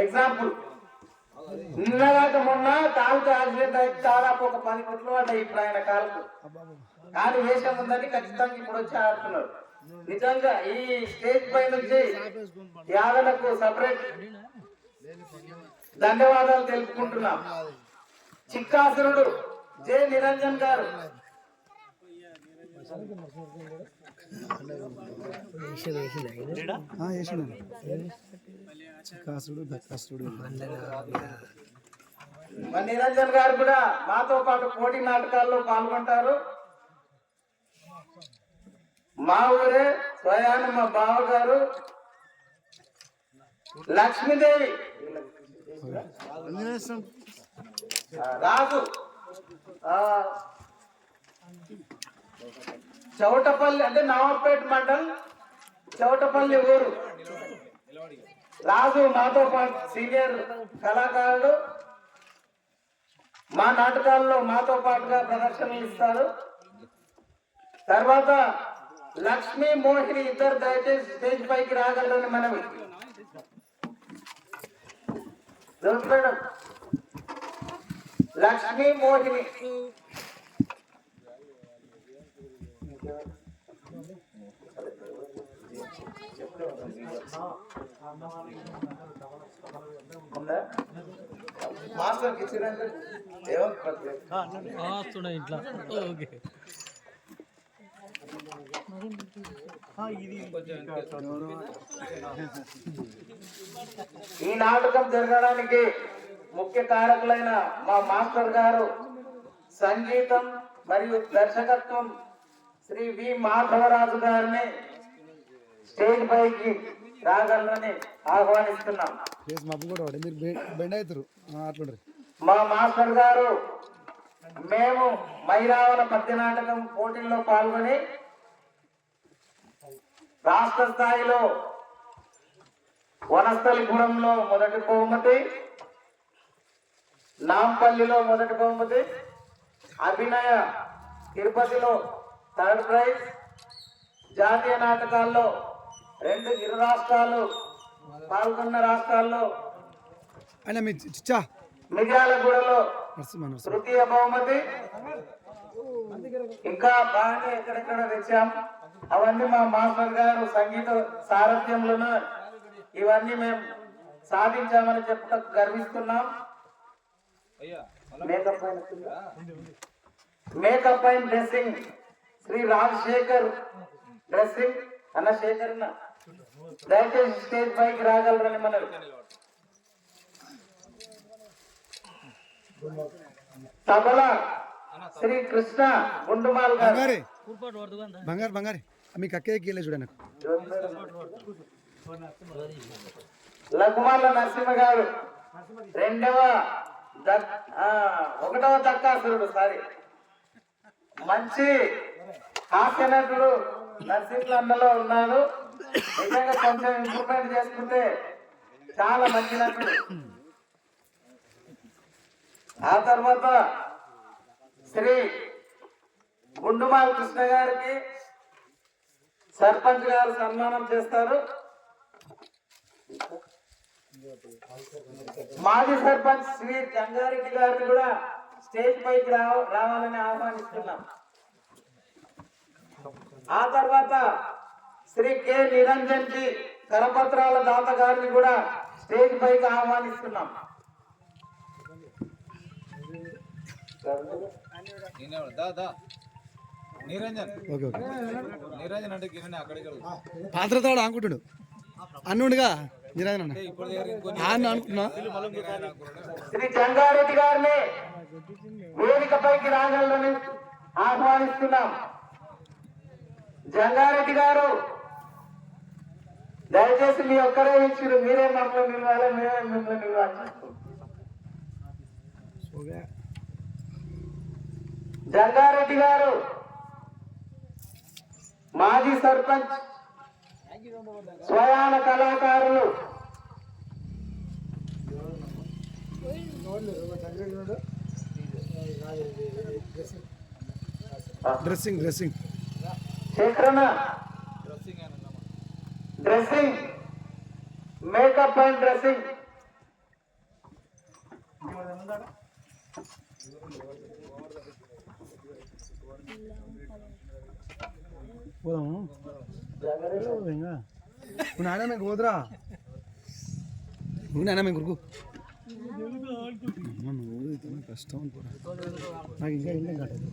Example నిన్నగాక మొన్న కాలుకు యాక్సిడెంట్ అయితే దాదాపు ఒక 10 కోట్లు పడ్డాయి ఇప్పుడు ఆయన కాలుకు. కాలు వేషం ఉందని ఖచ్చితంగా ఇప్పుడు వచ్చి ఆడుతున్నారు. నిజంగా ఈ స్టేజ్ పై నుంచి యాదలకు సపరేట్ ధన్యవాదాలు తెలుపుకుంటున్నాం. చిక్కాసురుడు జె నిరంజన్ గారు నిరంజన్ గారు కూడా మాతో పాటు పోటీ నాటకాల్లో పాల్గొంటారు. మా ఊరే స్వయాన మా బావ గారు లక్ష్మీదేవి రాజు చౌటపల్లి అంటే నవాపేట మండల్ చౌటపల్లి ఊరు రాజు మాతో పాటు సీనియర్ కళాకారుడు. మా నాటకాల్లో మాతో పాటుగా ప్రదర్శనలు ఇస్తారు. తర్వాత లక్ష్మీ మోహిని ఇద్దరు దయచేసి స్టేజ్ పైకి రాగలరని మనవి. లక్ష్మీ మోహిని మాస్టర్ కిచ్చిరండి ఇంట్లో. ఈ నాటకం జరగడానికి ముఖ్య కారకులైన మా మాస్టర్ గారు సంగీతం మరియు దర్శకత్వం శ్రీ వి మాధవరాజు గారిని స్టేజ్ పైకి రాగలరని ఆహ్వానిస్తున్నాం. మా మాస్టర్ గారు మేము మైరావణ పద్య నాటకం పోటీల్లో పాల్గొని రాష్ట్ర స్థాయిలో వనస్థలిపురంలో మొదటి బహుమతి, నాంపల్లిలో మొదటి బహుమతి, అభినయ తిరుపతిలో 3rd ప్రైజ్, జాతీయ నాటకాల్లో 2 ఇరు రాష్ట్రాలు పాల్గొన్న రాష్ట్రాల్లో మిర్యాలగూడలో తృతీయ బహుమతి, ఇంకా బాగానే ఎక్కడెక్కడ తెచ్చాం. అవన్నీ మా మాస్టర్ గారు సంగీత సారథ్యంలోనూ ఇవన్నీ మేము సాధించామని చెప్పుట గర్విస్తున్నాం. Makeup and dressing Shri Rajasekhar dressing అన్న శేఖర్ దయచేసి స్టేజ్ పైకి రాగలరని మనకు. తబలా శ్రీ కృష్ణ గుండుమాల్ గారు. బంగారు బంగారు మీకు అక్కే చూడండి. లఘుమాల నరసింహ గారు 1వ దక్కాసురుడు. సారీ, మంచి హాస్య నటుడు నరసింహ అన్నలో ఉన్నాడు. నిజంగా కొంచెం ఇంప్రూవ్మెంట్ చేసుకుంటే చాలా మంచి నటుడు. ఆ తర్వాత శ్రీ గుండుమాల కృష్ణ గారికి సర్పంచ్ గారు సన్మానం చేస్తారు. మాజీ సర్పంచ్ శ్రీ జంగారెడ్డి గారిని కూడా స్టేజ్ పైకి రావాలని ఆహ్వానిస్తున్నాం. ఆ తర్వాత శ్రీ కె నిరంజన్ జీ కరపత్రాల దాత గారిని కూడా స్టేజ్ పైకి ఆహ్వానిస్తున్నాం. పాత్రతాడు అనుకుంటుడు అన్నుడుగా నిరంజన్ అనుకుంటున్నా. శ్రీ జంగారెడ్డి గారిని వేదికపైకి రాగలరని ఆహ్వానిస్తున్నాం. జంగారెడ్డి గారు దయచేసి మీ ఒక్కరే ఇచ్చారు, మీరే మమ్మల్ని నిలవాలి, మేమే మిమ్మల్ని నిలవాలి. జంగారెడ్డి గారు మాజీ సర్పంచ్, స్వయాన కళాకారులు. డ్రెస్సింగ్ డ్రెస్సింగ్ శేఖరణ డ్రెస్సింగ్, మేకప్ అండ్ డ్రెస్సింగ్ పోదాము ఇంకా నువ్వు నాయన మేము పోదురా నువ్వు నాయన మేము గురుకు నువ్వు ఇతను కష్టం అనుకోరా నాకు ఇంకా ఏం కట్టదు